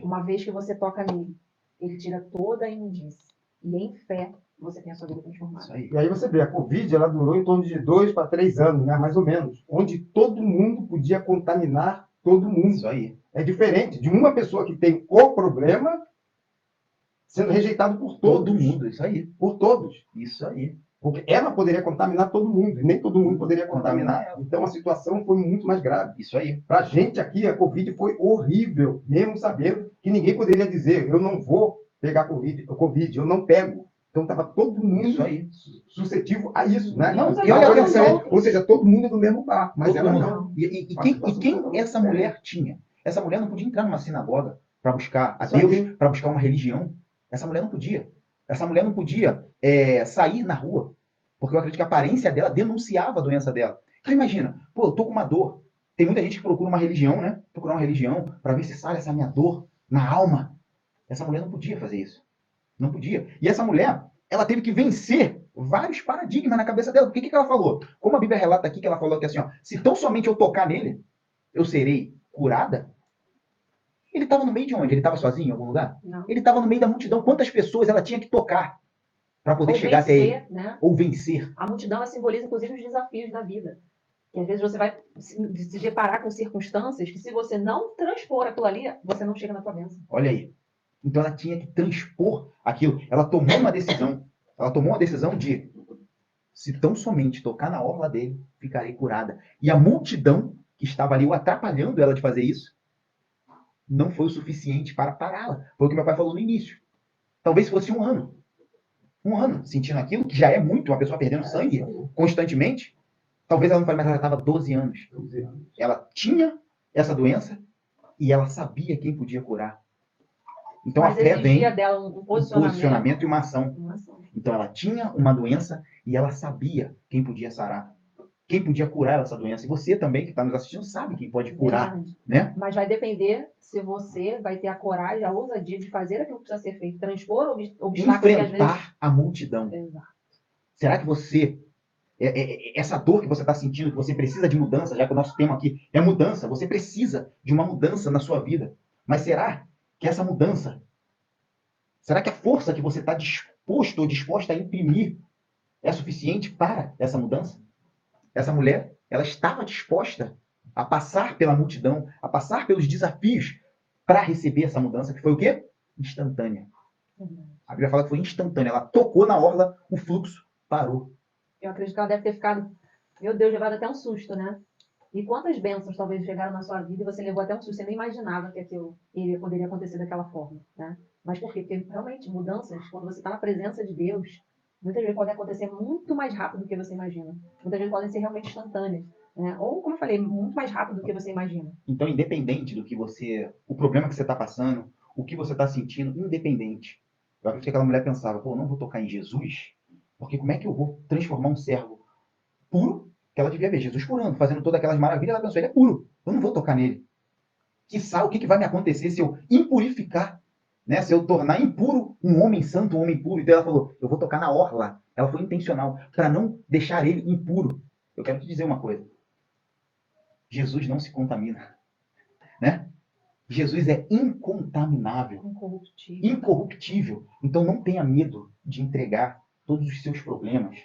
uma vez que você toca nele, ele tira toda a imundície. E em fé, você tem a sua vida Isso transformada. aí. E aí você vê, a Covid ela durou em torno de 2 para 3 anos, né, mais ou menos, onde todo mundo podia contaminar todo mundo. Isso aí. É diferente de uma pessoa que tem o problema sendo rejeitado por Todo todos. mundo, isso aí. Por todos. Isso aí. Porque ela poderia contaminar todo mundo, e nem todo mundo poderia Contaminar contaminar. ela. Então a situação foi muito mais grave. Isso aí. Para a gente aqui, a Covid foi horrível, mesmo sabendo que ninguém poderia dizer, eu não vou pegar Covid, eu não pego. Então estava todo mundo Isso aí. suscetível a isso, né? Não, Uns e olha ajudavam a os atenção. outros. Ou seja, todo mundo no mesmo barco, mas Todo ela mundo. não. E A quem situação quem totalmente essa diferente. mulher tinha? Essa mulher não podia entrar numa sinagoga para buscar a Isso aí. Deus, para buscar uma religião. Essa mulher não podia. Essa mulher não podia sair na rua. Porque eu acredito que a aparência dela denunciava a doença dela. Então imagina, pô, eu tô com uma dor. Tem muita gente que procura uma religião, né? Procurar uma religião para ver se sai essa minha dor na alma. Essa mulher não podia fazer isso. Não podia. E essa mulher, ela teve que vencer vários paradigmas na cabeça dela. Porque o que ela falou? Como a Bíblia relata aqui, que ela falou que assim, ó, se tão somente eu tocar nele, eu serei curada. Ele estava no meio de onde? Ele estava sozinho em algum lugar? Não. Ele estava no meio da multidão. Quantas pessoas ela tinha que tocar para poder Ou chegar até ele? vencer, né? Ou vencer. A multidão ela simboliza, inclusive, os desafios da vida. E às vezes você vai se deparar com circunstâncias que, se você não transpor aquilo ali, você não chega na tua bênção. Olha aí. Então ela tinha que transpor aquilo. Ela tomou uma decisão. Ela tomou uma decisão de, se tão somente tocar na orla dele, ficarei curada. E a multidão que estava ali o atrapalhando ela de fazer isso, não foi o suficiente para pará-la. Foi o que meu pai falou no início. Talvez fosse um ano. Um ano sentindo aquilo, que já é muito, uma pessoa perdendo sangue constantemente. Talvez ela não fale, mas ela estava 12 anos. Ela tinha essa doença e ela sabia quem podia curar. Então Mas a fé vem exigia dela um um posicionamento. posicionamento e uma ação. Uma ação. Então ela tinha uma doença e ela sabia quem podia sarar. Quem podia curar essa doença. E você também, que está nos assistindo, sabe quem pode curar. Verdade. Né? Mas vai depender se você vai ter a coragem, a ousadia de fazer aquilo que precisa ser feito. Transpor obstáculos que às vezes... Enfrentar a multidão. Exato. Será que você... essa dor que você está sentindo, que você precisa de mudança, já que o nosso tema aqui é mudança, você precisa de uma mudança na sua vida. Mas será que essa mudança, será que a força que você está disposto ou disposta a imprimir é suficiente para essa mudança? Essa mulher, ela estava disposta a passar pela multidão, a passar pelos desafios para receber essa mudança, que foi o quê? Instantânea. A Bíblia fala que foi instantânea. Ela tocou na orla, o fluxo parou. Eu acredito que ela deve ter ficado, meu Deus, levado até um susto, né? E quantas bênçãos talvez chegaram na sua vida e você levou até um susto, você nem imaginava que aquilo poderia acontecer daquela forma, né? Mas por quê? Porque realmente mudanças, quando você está na presença de Deus, muitas vezes podem acontecer muito mais rápido do que você imagina. Muitas vezes podem ser realmente instantâneas, né? Ou, como eu falei, muito mais rápido do que você imagina. Então, independente do que você, o problema que você está passando, o que você está sentindo, independente. Eu acredito que aquela mulher pensava, pô, não vou tocar em Jesus, porque como é que eu vou transformar um servo puro, que ela devia ver Jesus curando, fazendo todas aquelas maravilhas, ela pensou, ele é puro, eu não vou tocar nele. Quiçá, o que vai me acontecer se eu impurificar, né? Se eu tornar impuro um homem santo, um homem puro? Então ela falou, eu vou tocar na orla. Ela foi intencional, para não deixar ele impuro. Eu quero te dizer uma coisa. Jesus não se contamina, né? Jesus é incontaminável, Incorruptível. incorruptível. Então não tenha medo de entregar todos os seus problemas,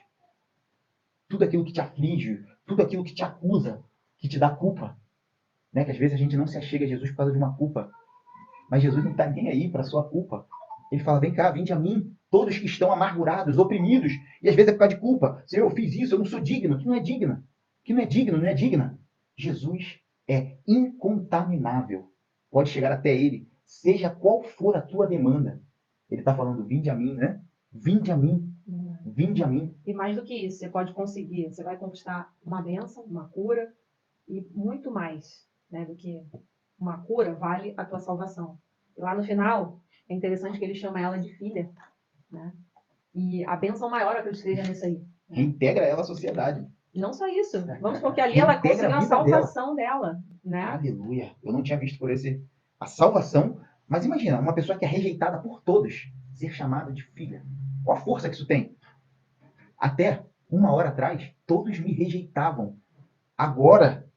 tudo aquilo que te aflige, tudo aquilo que te acusa, que te dá culpa. Né? Que às vezes a gente não se achega a Jesus por causa de uma culpa. Mas Jesus não está nem aí para a sua culpa. Ele fala, vem cá, vinde a mim, todos que estão amargurados, oprimidos. E às vezes é por causa de culpa. Senhor, eu fiz isso, eu não sou digno. Que não é digna. Que não é digno, não é digna. Jesus é incontaminável. Pode chegar até ele, seja qual for a tua demanda. Ele está falando, vinde a mim, né? Vinde a mim. Vinde a mim. E mais do que isso, você pode conseguir, você vai conquistar uma bênção, uma cura e muito mais, né, do que uma cura vale a tua salvação. E lá no final, é interessante que ele chama ela de filha, né? E a bênção maior, eu acredito que seja nisso aí. Reintegra ela à sociedade. Não só isso, vamos porque ali ela Reintegra conseguiu a a vida salvação dela, né? Aleluia. Eu não tinha visto por a salvação. Mas imagina, uma pessoa que é rejeitada por todos, ser chamada de filha. Qual a força que isso tem? Até uma hora atrás, todos me rejeitavam. Agora,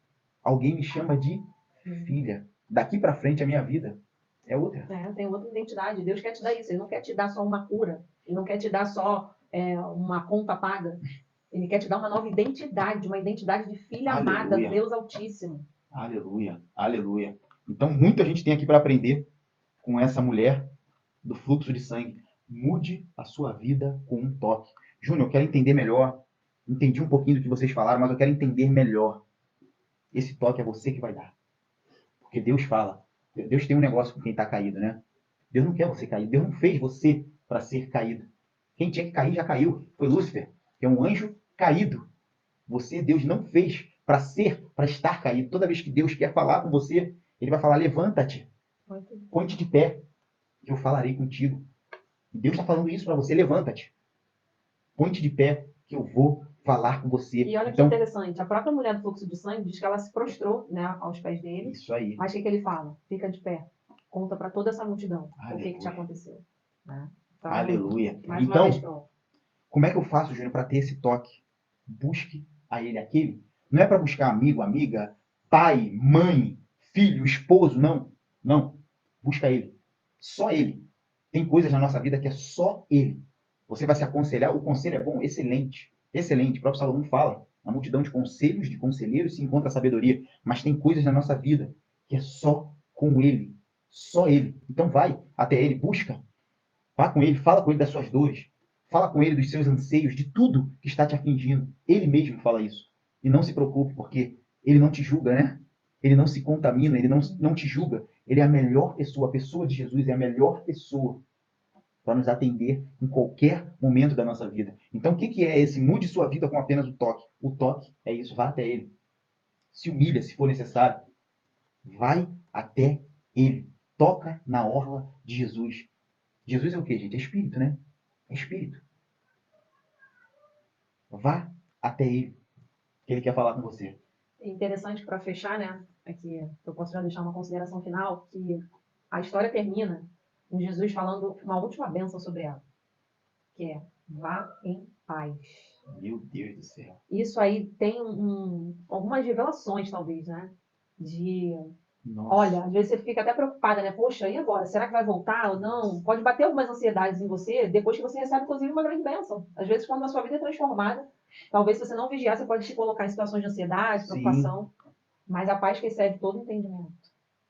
alguém me chama de filha. Daqui para frente, a minha vida é outra. Tem outra identidade. Deus quer te dar isso. Ele não quer te dar só uma cura. Ele não quer te dar só uma conta paga. Ele quer te dar uma nova identidade, uma identidade de filha amada do Aleluia. Deus Altíssimo. Aleluia, aleluia. Então, muita gente tem aqui para aprender com essa mulher do fluxo de sangue. Mude a sua vida com um toque. Júnior, eu quero entender melhor. Entendi um pouquinho do que vocês falaram, mas eu quero entender melhor. Esse toque é você que vai dar. Porque Deus fala. Deus tem um negócio com quem está caído, né? Deus não quer você cair. Deus não fez você para ser caído. Quem tinha que cair já caiu. Foi Lúcifer, que é um anjo caído. Você, Deus não fez para estar caído. Toda vez que Deus quer falar com você, Ele vai falar, levanta-te, põe-te de pé, que eu falarei contigo. E Deus está falando isso para você, levanta-te, põe-te de pé, que eu vou falar com você. E olha que Então, interessante, a própria mulher do fluxo de sangue diz que ela se prostrou, né, aos pés dele, isso aí. mas o que ele fala? Fica de pé, conta para toda essa multidão o que te Aleluia. aconteceu. Né? Então, Aleluia. mais uma Então, vez, pronto. como é que eu faço, Júnior, para ter esse toque? Busque a Ele aquele. Não é para buscar amigo, amiga, pai, mãe, filho, esposo, não. Não. Busca Ele. Só Ele. Tem coisas na nossa vida que é só Ele. Você vai se aconselhar, o conselho é bom, excelente. Excelente. O próprio Salomão fala, na multidão de conselhos, de conselheiros se encontra a sabedoria. Mas tem coisas na nossa vida que é só com Ele. Só Ele. Então vai até Ele, busca. Vá com Ele, fala com Ele das suas dores. Fala com Ele dos seus anseios, de tudo que está te afligindo. Ele mesmo fala isso. E não se preocupe, porque Ele não te julga, né? Ele não se contamina, Ele não te julga. Ele é a melhor pessoa, a pessoa de Jesus é a melhor pessoa para nos atender em qualquer momento da nossa vida. Então, o que é esse mude sua vida com apenas o toque? O toque é isso, vá até Ele. Se humilha, se for necessário. Vai até Ele. Toca na orla de Jesus. Jesus é o quê, gente? É Espírito, né? É Espírito. Vá até Ele. Que Ele quer falar com você. É interessante para fechar, né? Aqui eu posso já deixar uma consideração final, que a história termina com Jesus falando uma última bênção sobre ela, que é vá em paz. Meu Deus do céu. Isso aí tem algumas revelações, talvez, né? De, Nossa. olha, às vezes você fica até preocupada, né? Poxa, e agora? Será que vai voltar ou não? Pode bater algumas ansiedades em você, depois que você recebe, inclusive, uma grande bênção. Às vezes, quando a sua vida é transformada, talvez se você não vigiar, você pode te colocar em situações de ansiedade, preocupação. Mas a paz que excede todo entendimento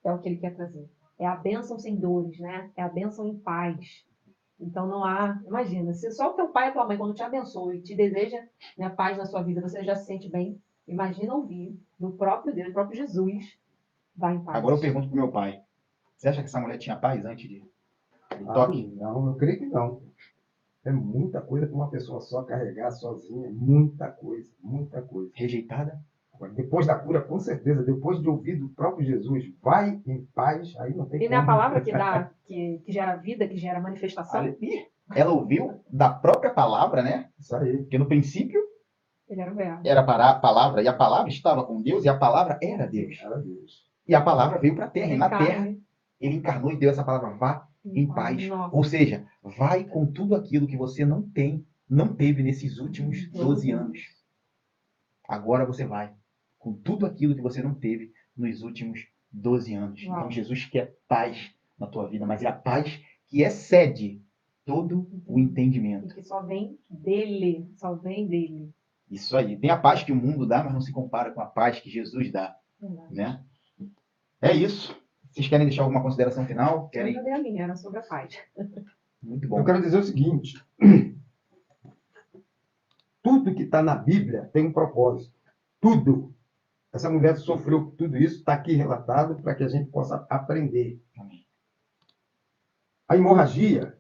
é o que ele quer trazer. É a bênção sem dores, né? É a bênção em paz. Então não há, imagina, se só o teu pai e a tua mãe, quando te abençoa e te deseja, né, paz na sua vida, você já se sente bem. Imagina ouvir do próprio Deus, do próprio Jesus, vai em paz. Agora eu pergunto pro meu pai. Você acha que essa mulher tinha paz antes do toque? Não, eu creio que não. É muita coisa para uma pessoa só carregar sozinha. Muita coisa, muita coisa. Rejeitada? Agora, depois da cura, com certeza, depois de ouvir do próprio Jesus, vai em paz, aí não tem E como. não é a palavra que dá, que gera vida, que gera manifestação? Ih, ela ouviu da própria palavra, né? Isso aí. Porque no princípio Ele era o verbo. era para a palavra, e a palavra estava com Deus, e a palavra era Deus. Era Deus. E a palavra veio para a terra, e na Carne. terra ele encarnou e deu essa palavra, vá em paz. Nossa. Ou seja, vai com tudo aquilo que você não teve nesses últimos 12 anos. Agora você vai com tudo aquilo que você não teve nos últimos 12 anos. Uau. Então Jesus quer paz na tua vida, mas é a paz que excede todo o E entendimento. que só vem dele, só vem dele. Isso aí. Tem a paz que o mundo dá, mas não se compara com a paz que Jesus dá, Verdade. né? É isso. Vocês querem deixar alguma consideração final? Eu Querem? já dei a minha, era sobre a paz. Muito bom. Eu quero dizer o seguinte: tudo que está na Bíblia tem um propósito. Tudo. Essa mulher sofreu tudo isso, está aqui relatado para que a gente possa aprender. Amém. A hemorragia,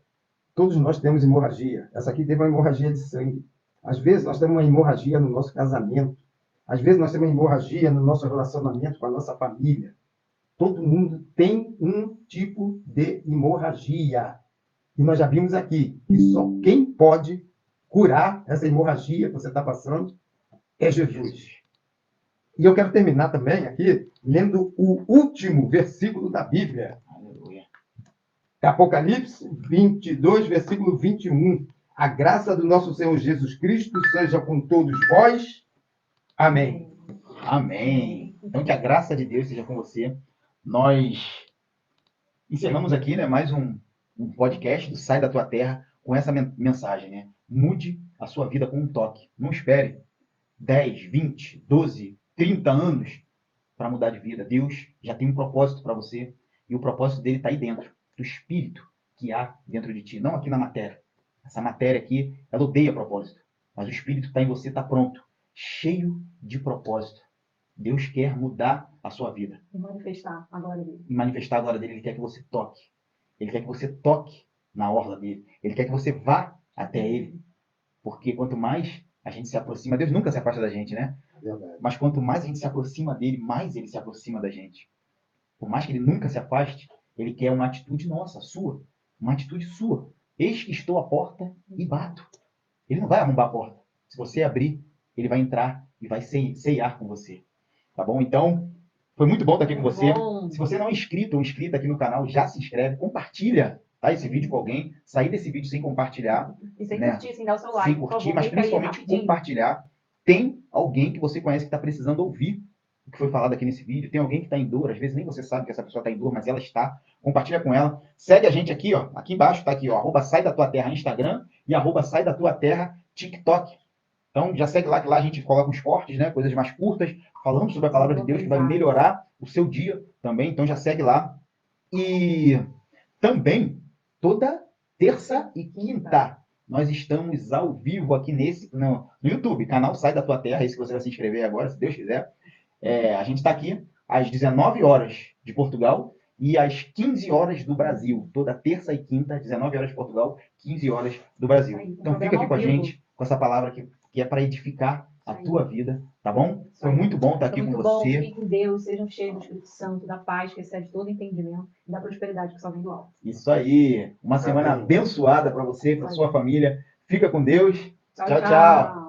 todos nós temos hemorragia. Essa aqui teve uma hemorragia de sangue. Às vezes nós temos uma hemorragia no nosso casamento. Às vezes nós temos uma hemorragia no nosso relacionamento com a nossa família. Todo mundo tem um tipo de hemorragia. E nós já vimos aqui que só quem pode curar essa hemorragia que você está passando é Jesus. E eu quero terminar também aqui lendo o último versículo da Bíblia. Aleluia. Apocalipse 22, versículo 21. A graça do nosso Senhor Jesus Cristo seja com todos vós. Amém. Amém. Então que a graça de Deus seja com você. Nós encerramos aqui, né, mais um podcast do Sai da Tua Terra com essa mensagem, né? Mude a sua vida com um toque. Não espere 10, 20, 12, 30 anos para mudar de vida. Deus já tem um propósito para você e o propósito dele está aí dentro, do espírito que há dentro de ti, não aqui na matéria. Essa matéria aqui, ela odeia propósito, mas o espírito está em você, está pronto, cheio de propósito. Deus quer mudar a sua vida. E manifestar a glória dele. E manifestar a glória dele, ele quer que você toque. Ele quer que você toque na orla dele. Ele quer que você vá até ele. Porque quanto mais a gente se aproxima, Deus nunca se afasta da gente, né? Verdade. Mas quanto mais a gente se aproxima dele, mais ele se aproxima da gente. Por mais que ele nunca se afaste, ele quer uma atitude nossa, sua. Uma atitude sua. Eis que estou à porta e bato. Ele não vai arrombar a porta. Se você abrir, ele vai entrar e vai ceiar com você. Tá bom? Então, foi muito bom estar aqui com você. Bom. Se você não é inscrito ou inscrita aqui no canal, já se inscreve, compartilha, tá, esse vídeo com alguém. Sair desse vídeo sem compartilhar, E sem né? curtir, sem dar o seu like, sem por curtir, favor, mas clica aí principalmente rapidinho. compartilhar. Tem alguém que você conhece que está precisando ouvir o que foi falado aqui nesse vídeo. Tem alguém que está em dor, às vezes nem você sabe que essa pessoa está em dor, mas ela está. Compartilha com ela. Segue a gente aqui, ó. Aqui embaixo tá aqui, ó. @sai da tua terra Instagram e @sai da tua terra TikTok. Então já segue lá, que lá a gente coloca uns cortes, né? Coisas mais curtas, falando sobre a palavra de Deus, que vai melhorar o seu dia também. Então já segue lá. E também, toda terça e quinta, nós estamos ao vivo aqui no YouTube, canal Sai da Tua Terra, esse que você vai se inscrever agora, se Deus quiser. A gente está aqui às 19 horas de Portugal e às 15 horas do Brasil. Toda terça e quinta, 19 horas de Portugal, 15 horas do Brasil. Então fica aqui com a gente, com essa palavra que é para edificar a tua vida, tá bom? Foi muito bom estar aqui com Muito bom, você. fiquem com Deus, sejam cheios do Espírito Santo, da paz que excede todo entendimento e da prosperidade que só vem do alto. Isso aí. Uma semana Amém. abençoada para você, para sua família. Fica com Deus. Tchau, Tchau, tchau.